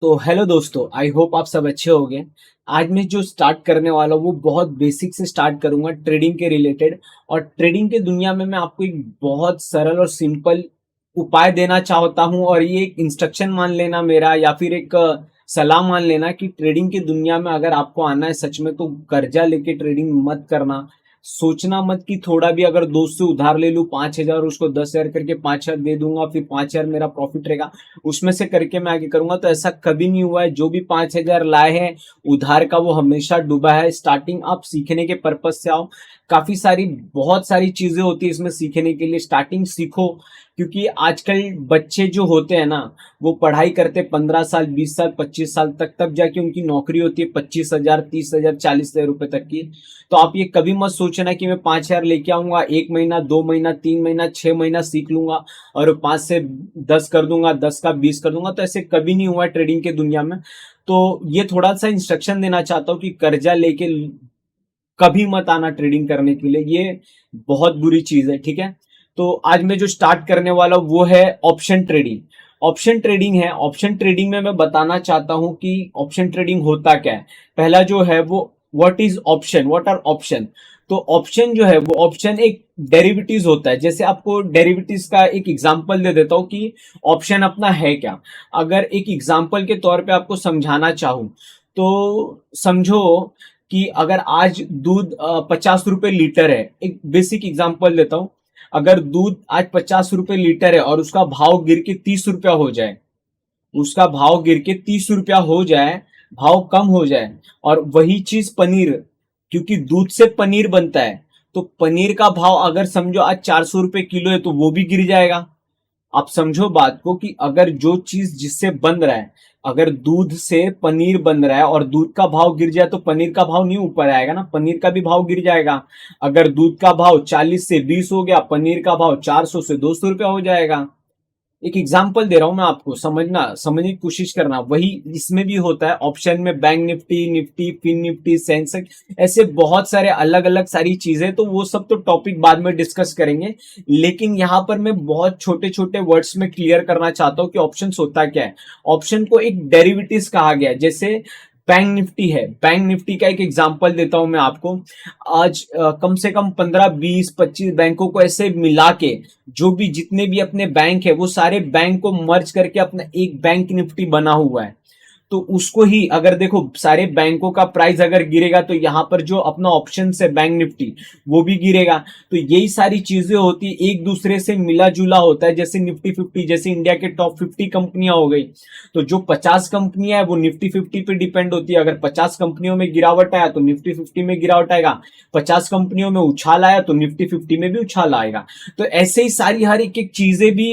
तो हेलो दोस्तों, I hope आप सब अच्छे होंगे। आज मैं जो स्टार्ट करने वाला हूँ वो बहुत बेसिक से स्टार्ट करूंगा ट्रेडिंग के रिलेटेड। और ट्रेडिंग के दुनिया में मैं आपको एक बहुत सरल और सिंपल उपाय देना चाहता हूँ, और ये एक इंस्ट्रक्शन मान लेना मेरा, या फिर एक सलाह मान लेना कि ट्रेडिंग की दुनिया में अगर आपको आना है सच में, तो कर्जा लेके ट्रेडिंग मत करना। सोचना मत कि थोड़ा भी अगर दोस्त से उधार ले लूँ 5,000, उसको 10,000 करके 5,000 दे दूंगा, फिर 5,000 मेरा प्रॉफिट रहेगा, उसमें से करके मैं आगे करूंगा। तो ऐसा कभी नहीं हुआ है। जो भी 5,000 लाए हैं उधार का, वो हमेशा डूबा है। स्टार्टिंग आप सीखने के पर्पज से आओ। काफी सारी बहुत सारी चीजें होती है इसमें सीखने के लिए। स्टार्टिंग सीखो, क्योंकि आजकल बच्चे जो होते हैं ना, वो पढ़ाई करते 15 साल, 20 साल, 25 साल तक, तब जाके उनकी नौकरी होती है 25,000, 30,000, 40,000 रुपए तक की। तो आप ये कभी मत सोचना कि मैं 5,000 लेके आऊंगा, 1 महीना, 2 महीना, 3 महीना, 6 महीना सीख लूंगा और 5 से 10 कर दूंगा, 10 का 20 कर दूंगा। तो ऐसे कभी नहीं हुआ ट्रेडिंग के दुनिया में। तो ये थोड़ा सा इंस्ट्रक्शन देना चाहता हूँ कि कर्जा लेके कभी मत आना ट्रेडिंग करने के लिए। ये बहुत बुरी चीज है, ठीक है। तो आज मैं जो स्टार्ट करने वाला हूँ वो है ऑप्शन ट्रेडिंग। ऑप्शन ट्रेडिंग है। ऑप्शन ट्रेडिंग में मैं बताना चाहता हूँ कि ऑप्शन ट्रेडिंग होता क्या है। पहला जो है वो what is option, what are option. तो ऑप्शन जो है वो ऑप्शन एक डेरिवेटिव्स होता है। जैसे आपको डेरिवेटिव्स का एक एग्जांपल दे देता हूँ कि ऑप्शन अपना है क्या। अगर एक एग्जांपल के तौर पे आपको समझाना चाहूँ, तो समझो कि अगर आज दूध 50 रुपए लीटर है। एक बेसिक एग्जांपल देता हूं। अगर दूध आज 50 रुपए लीटर है और उसका भाव गिर के 30 रुपया हो जाए, उसका भाव गिर के 30 रुपया हो जाए, भाव कम हो जाए, और वही चीज पनीर, क्योंकि दूध से पनीर बनता है, तो पनीर का भाव अगर समझो आज 400 रुपए किलो है, तो वो भी गिर जाएगा। आप समझो बात को कि अगर जो चीज जिससे बन रहा है, अगर दूध से पनीर बन रहा है और दूध का भाव गिर जाए, तो पनीर का भाव नहीं ऊपर आएगा ना, पनीर का भी भाव गिर जाएगा। अगर दूध का भाव 40 से 20 हो गया, पनीर का भाव 400 से 200 रुपया हो जाएगा। एक एग्जांपल दे रहा हूं मैं आपको, समझने की कोशिश करना। वही इसमें भी होता है। ऑप्शन में bank nifty, nifty, fin nifty, sensex, ऐसे बहुत सारे अलग अलग सारी चीजें, तो वो सब तो टॉपिक बाद में डिस्कस करेंगे। लेकिन यहां पर मैं बहुत छोटे छोटे वर्ड्स में क्लियर करना चाहता हूं कि ऑप्शन होता क्या है। ऑप्शन को एक डेरिवेटिव्स कहा गया है। जैसे बैंक निफ्टी है, बैंक निफ्टी का एक एग्जांपल देता हूं मैं आपको। आज कम से कम 15, 20, 25 बैंकों को ऐसे मिला के, जो भी जितने भी अपने बैंक है, वो सारे बैंक को मर्ज करके अपना एक बैंक निफ्टी बना हुआ है। तो उसको ही अगर देखो, सारे बैंकों का प्राइस अगर गिरेगा, तो यहां पर जो अपना ऑप्शन है बैंक निफ्टी, वो भी गिरेगा। तो यही सारी चीजें होती है, एक दूसरे से मिला जुला होता है। जैसे निफ्टी 50, जैसे इंडिया के टॉप 50 कंपनियां हो गई, तो जो 50 कंपनियां है वो निफ्टी 50 पे डिपेंड होती है। अगर 50 कंपनियों में गिरावट आया, तो निफ्टी 50 में गिरावट आएगा। 50 कंपनियों में उछाल आया, तो निफ्टी 50 में भी उछाल आएगा। तो ऐसे ही सारी हर एक एक चीजें भी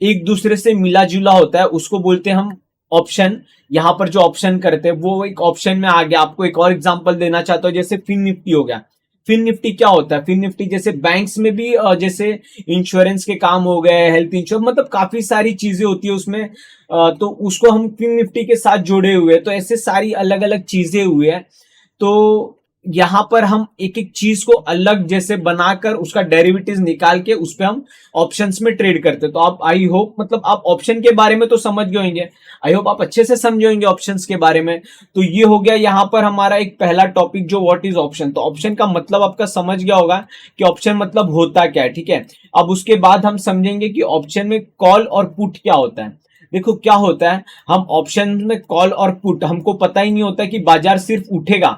एक दूसरे से मिला जुला होता है, उसको बोलते हैं हम ऑप्शन। यहां पर जो ऑप्शन करते हैं वो एक ऑप्शन में आ गया। आपको एक और एग्जांपल देना चाहता हूं, जैसे फिन निफ्टी हो गया। फिन निफ्टी क्या होता है? फिन निफ्टी जैसे बैंक्स में भी जैसे इंश्योरेंस के काम हो गए, हेल्थ इंश्योरेंस, मतलब काफी सारी चीजें होती है उसमें। तो उसको हम फिन निफ्टी के साथ जुड़े हुए हैं। तो ऐसे सारी अलग अलग चीजें हुई है। तो यहां पर हम एक एक चीज को अलग जैसे बनाकर उसका डेरिवेटिव निकाल के उस पर हम ऑप्शंस में ट्रेड करते हैं। तो आप, आई होप, मतलब आप ऑप्शन के बारे में तो समझ गए होंगे। आई होप आप अच्छे से समझे होंगे ऑप्शंस के बारे में। तो ये हो गया यहां पर हमारा एक पहला टॉपिक, जो व्हाट इज ऑप्शन। तो ऑप्शन का मतलब आपका समझ गया होगा कि ऑप्शन मतलब होता क्या है, ठीक है। अब उसके बाद हम समझेंगे कि ऑप्शन में कॉल और पुट क्या होता है। देखो क्या होता है, हम ऑप्शन में कॉल और पुट, हमको पता ही नहीं होता कि बाजार सिर्फ उठेगा।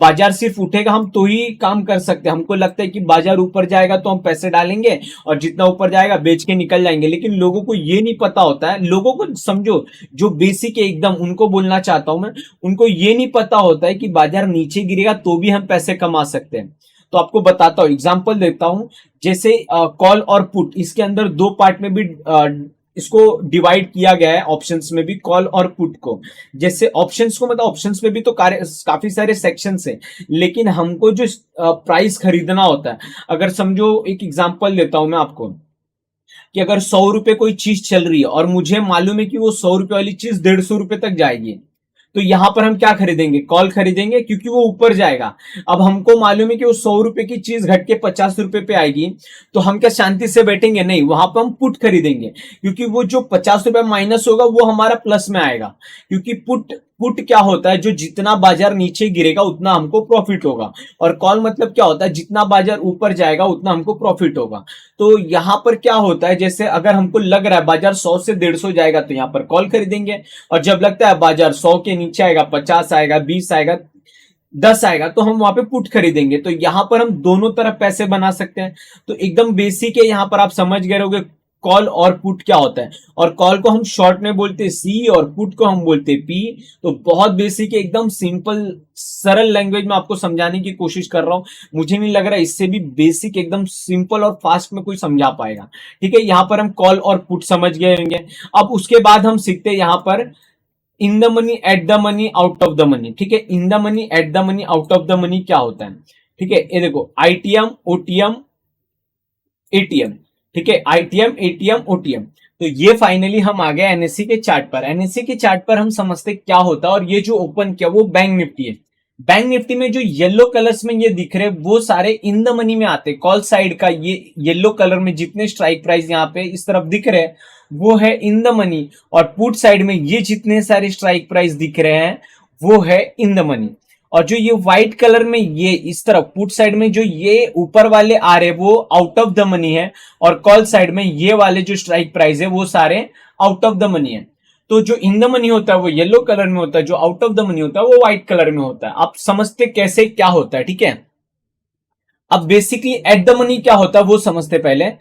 बाजार सिर्फ उठेगा हम तो ही काम कर सकते हैं। हमको लगता है कि बाजार ऊपर जाएगा तो हम पैसे डालेंगे, और जितना ऊपर जाएगा बेच के निकल जाएंगे। लेकिन लोगों को ये नहीं पता होता है। लोगों को समझो, जो बेसिक है एकदम, उनको बोलना चाहता हूं मैं, उनको ये नहीं पता होता है कि बाजार नीचे गिरेगा तो भी हम पैसे कमा सकते हैं। तो आपको बताता हूं, एग्जाम्पल देता हूं। जैसे कॉल और पुट, इसके अंदर दो पार्ट में भी इसको डिवाइड किया गया है। ऑप्शंस में भी कॉल और पुट को, जैसे ऑप्शंस को, मतलब ऑप्शंस में भी तो काफी सारे सेक्शंस हैं। लेकिन हमको जो प्राइस खरीदना होता है, अगर समझो, एक एग्जांपल देता हूं मैं आपको, कि अगर 100 रुपए कोई चीज चल रही है और मुझे मालूम है कि वो 100 रुपए वाली चीज 150 रुपए तक जाएगी, तो यहां पर हम क्या खरीदेंगे, कॉल खरीदेंगे, क्योंकि वो ऊपर जाएगा। अब हमको मालूम है कि वो 100 रुपए की चीज घट के 50 रुपए पे आएगी, तो हम क्या शांति से बैठेंगे? नहीं, वहां पर हम पुट खरीदेंगे, क्योंकि वो जो 50 रुपए माइनस होगा वो हमारा प्लस में आएगा। क्योंकि पुट पुट क्या होता है, जो जितना बाजार नीचे गिरेगा उतना हमको प्रॉफिट होगा, और कॉल मतलब क्या होता है, जितना बाजार ऊपर जाएगा उतना हमको प्रॉफिट होगा। तो यहां पर क्या होता है, जैसे अगर हमको लग रहा है बाजार 100 से 150 जाएगा तो यहां पर कॉल खरीदेंगे, और जब लगता है बाजार 100 के नीचे आएगा, 50 आएगा, 20 आएगा, 10 आएगा, तो हम वहां पे पुट खरीदेंगे। तो यहां पर हम दोनों तरफ पैसे बना सकते हैं। तो एकदम बेसिक है, यहां पर आप समझ गए होंगे कॉल और पुट क्या होता है। और कॉल को हम शॉर्ट में बोलते हैं सी, और पुट को हम बोलते हैं पी। तो बहुत बेसिक है, एकदम सिंपल सरल लैंग्वेज में आपको समझाने की कोशिश कर रहा हूं। मुझे नहीं लग रहा इससे भी बेसिक, एकदम सिंपल और फास्ट में कोई समझा पाएगा। ठीक है, यहां पर हम कॉल और पुट समझ गए होंगे। अब उसके बाद हम सीखते हैं यहां पर in the money, at the money, out of the money. ठीक है, in the money, at the money, out of the money क्या होता है? ठीक है, ये देखो, आईटीएम, ओटीएम, एटीएम। ठीक है, आईटीएम, एटीएम, ओटीएम। तो ये फाइनली हम आ गए एनएससी के चार्ट पर। एनएससी के चार्ट पर हम समझते क्या होता है, और ये जो ओपन किया वो बैंक निफ्टी है। बैंक निफ्टी में जो येलो कलर्स में ये दिख रहे वो सारे इन द मनी में आते। कॉल साइड का ये येलो कलर में जितने स्ट्राइक प्राइस यहाँ पे इस तरफ दिख रहे हैं वो है इन द मनी, और पुट साइड में ये जितने सारे स्ट्राइक प्राइस दिख रहे हैं वो है इन द मनी। और जो ये व्हाइट कलर में ये इस तरफ पुट साइड में जो ये ऊपर वाले आ रहे वो आउट ऑफ द मनी है, और कॉल साइड में ये वाले जो स्ट्राइक प्राइस है वो सारे आउट ऑफ द मनी है। तो जो इन द मनी होता है वो येलो कलर में होता है, जो आउट ऑफ द मनी होता है वो व्हाइट कलर में होता है। आप समझते कैसे क्या होता है? ठीक है, अब बेसिकली एट द मनी क्या होता है वो समझते पहले।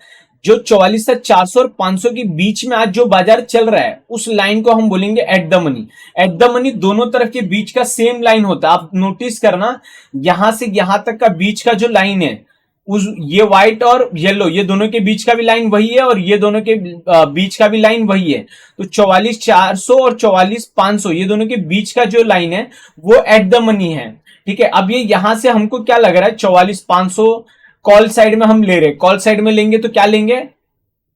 जो 44 से 400 और 500 के बीच में आज जो बाजार चल रहा है उस लाइन को हम बोलेंगे at the money. At the money दोनों तरफ के बीच का सेम लाइन होता है। आप नोटिस करना, यहां से यहां तक का बीच का जो लाइन है उस ये व्हाइट और येलो ये दोनों के बीच का भी लाइन वही है, और ये दोनों के बीच का भी लाइन वही है। तो 44,400 और 44,500 ये दोनों के बीच का जो लाइन है वो एट द मनी है। ठीक है, अब ये यहां से हमको क्या लग रहा है, 44,500 कॉल साइड में हम ले रहे, कॉल साइड में लेंगे तो क्या लेंगे,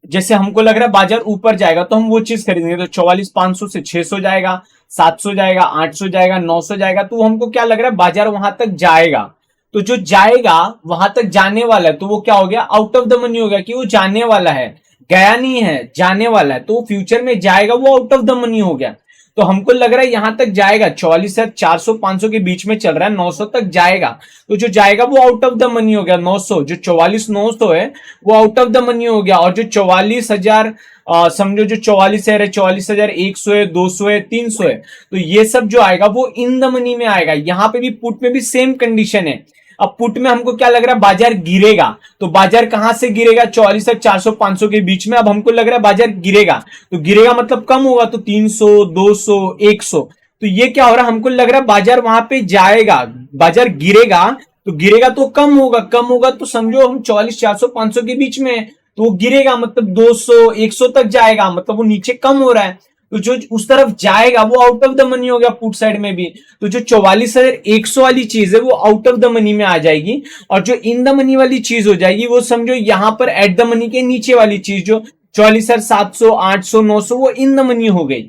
जैसे हमको लग रहा है बाजार ऊपर जाएगा तो हम वो चीज खरीदेंगे। तो 44,500 से 600 जाएगा, 700 जाएगा, 800 जाएगा, 900 जाएगा, तो हमको क्या लग रहा है बाजार वहां तक जाएगा। तो जो जाएगा वहां तक जाने वाला है तो वो क्या हो गया, आउट ऑफ द मनी हो गया, कि वो जाने वाला है, गया नहीं है, जाने वाला है। तो फ्यूचर में जाएगा वो आउट ऑफ द मनी हो गया। तो हमको लग रहा है यहां तक जाएगा, 44 से 400 500 के बीच में चल रहा है, 900 तक जाएगा। तो जो जाएगा वो आउट ऑफ द मनी हो गया 900। जो 44,900 है वो आउट ऑफ द मनी हो गया। और जो 44,000 समझो, जो 44 है, 44,100 है, 200 है, 300 है, तो ये सब जो आएगा वो इन द मनी में आएगा। यहां पे भी पुट में भी सेम कंडीशन है। अब पुट में हमको क्या लग रहा है, बाजार गिरेगा। तो बाजार कहां से गिरेगा, 44 से 400 500 के बीच में। अब हमको लग रहा है बाजार गिरेगा, तो गिरेगा मतलब कम होगा, तो 300, 200, 100। तो ये क्या हो रहा है, हमको लग रहा है बाजार वहां पे जाएगा, बाजार गिरेगा, तो गिरेगा तो कम होगा, कम होगा तो समझो हम 44, 400, 500 के बीच में, तो वो गिरेगा मतलब 200, 100 तक जाएगा, मतलब वो नीचे कम हो रहा है। तो जो उस तरफ जाएगा वो आउट ऑफ द मनी हो गया पुट साइड में भी। तो जो 44,100 वाली चीज है वो आउट ऑफ द मनी में आ जाएगी, और जो इन द मनी वाली चीज हो जाएगी वो समझो यहां पर एट द मनी के नीचे वाली चीज, जो 44,700, 800, 900 वो इन द मनी हो गई।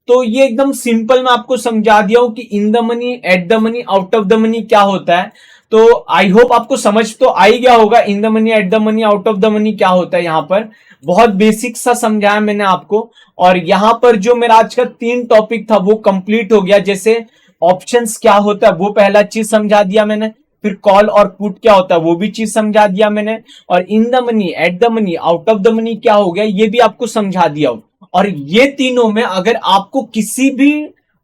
तो ये एकदम सिंपल मैं आपको समझा दिया हूं कि in the money, at the money, out of the money क्या होता है। तो आई होप आपको समझ तो आ ही गया होगा in the money, at the money, out of the money क्या होता है। यहां पर बहुत बेसिक सा समझाया मैंने आपको, और यहां पर जो मेरा आज का 3 टॉपिक था वो कंप्लीट हो गया। जैसे ऑप्शंस क्या होता है वो पहला चीज समझा दिया मैंने, फिर कॉल और पुट क्या होता है वो भी चीज समझा दिया मैंने, और in the money, at the money, out of the money क्या हो गया ये भी आपको समझा दिया। और ये तीनों में अगर आपको किसी भी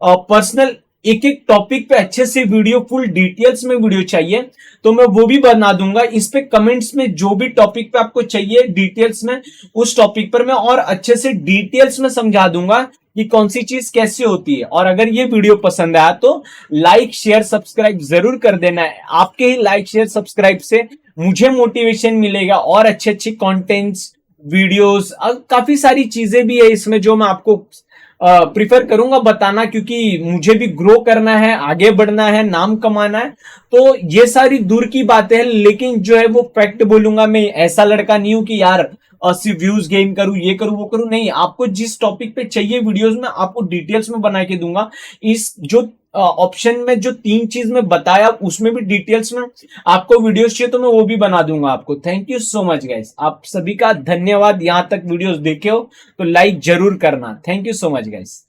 पर्सनल एक एक टॉपिक पे अच्छे से वीडियो, फुल डिटेल्स में वीडियो चाहिए तो मैं वो भी बना दूंगा। इस पे कमेंट्स में जो भी टॉपिक पे आपको चाहिए डिटेल्स में, उस टॉपिक पर मैं और अच्छे से डिटेल्स में समझा दूंगा कि कौन सी चीज कैसे होती है। और अगर ये वीडियो पसंद आया तो लाइक, शेयर, सब्सक्राइब जरूर कर देना है। आपके ही लाइक, शेयर, सब्सक्राइब से मुझे मोटिवेशन मिलेगा और अच्छे अच्छे कंटेंट्स, वीडियोस, काफी सारी चीजें भी है इसमें जो मैं आपको प्रिफर करूंगा बताना, क्योंकि मुझे भी ग्रो करना है, आगे बढ़ना है, नाम कमाना है। तो ये सारी दूर की बातें हैं, लेकिन जो है वो फैक्ट बोलूंगा। मैं ऐसा लड़का नहीं हूं कि यार 80 व्यूज गेन करूं, ये करूं वो करूं, नहीं। आपको जिस टॉपिक पे चाहिए वीडियोस में आपको डिटेल्स में बना के दूंगा। इस जो ऑप्शन में जो 3 चीज में बताया उसमें भी डिटेल्स में आपको वीडियोस चाहिए तो मैं वो भी बना दूंगा आपको। Thank you so much guys, आप सभी का धन्यवाद। यहां तक वीडियोस देखे हो तो लाइक जरूर करना। Thank you so much guys.